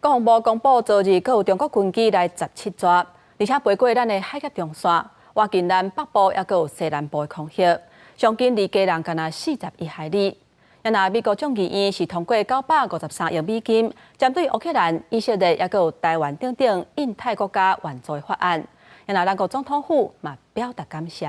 国防部公布，昨日佫有中国军机来17抓，而且飞过咱的海峡中线，挖进咱北部，也佫有西南部的空隙，上近离家人敢若41海里。那美国众议院是通过953亿美金，针对乌克兰、以色列也佫有台湾等等印太国家援助的法案。那咱国总统府嘛表达感谢。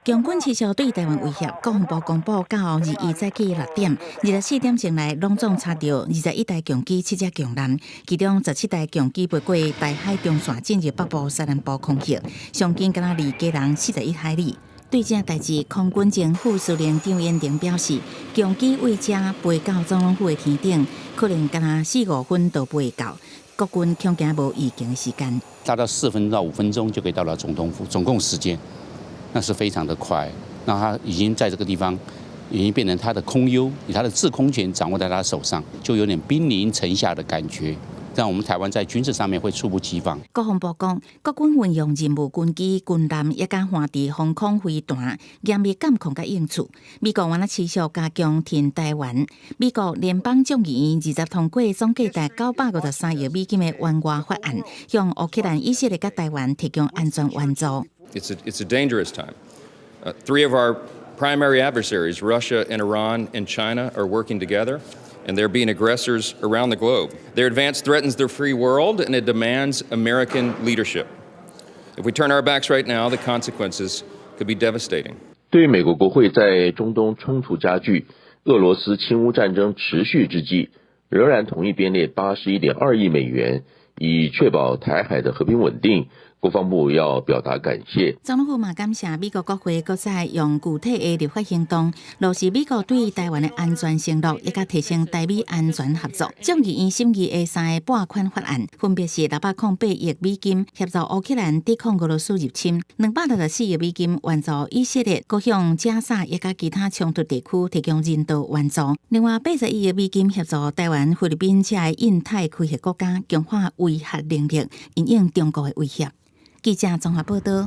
强军持续对台湾威胁，国防部公布到后日早起6点，24点钟内拢总查到21台强机、7只强舰，其中17台强机飞过台海中线进入北部、西南部空域，上近敢若离家人41海里。对这代志，空军前副司令张延廷表示，强机为这飞到总统府的天顶，可能敢若4-5分都不会到。国军恐惊无预警的时间，大概4分到5分钟就可以到了总统府，总共时间。那是非常的快，那他已经在这个地方，已经变成他的空优，以他的制空权掌握在他手上，就有点兵临城下的感觉，让我们台湾在军事上面会猝不及防。国防部讲，国军运用任务军机、军舰也甲华地防空飞弹，严密监控甲应处。美国原来持续加强挺台湾。美国联邦众议院20通过总计达953亿美金的援外法案，向乌克兰、以色列甲台湾提供安全援助。It's a dangerous time. Three of our primary adversaries, Russia and Iran and China, are working together, and they're being aggressors around the globe. Their advance threatens the free world, and it demands American leadership. If we turn our backs right now, the consequences could be devastating. 对于美国国会在中东冲突加剧、俄罗斯侵乌战争持续之际，仍然同意编列81.2亿美元，以确保台海的和平稳定。国防部要表达感谢。总统府嘛感谢美国国会各再用具体的立法行动，落实美国对台湾的安全承诺，也甲提升台美安全合作。众议院审议的3个拨款法案，分别是608亿美金协助乌克兰抵抗俄罗斯入侵，264亿美金援助以色列，各向加沙也甲其他冲突地区提供人道援助。另外81亿美金协助台湾、菲律宾这些印太区域国家强化威慑能力，因应中国的威胁。记者综合报道。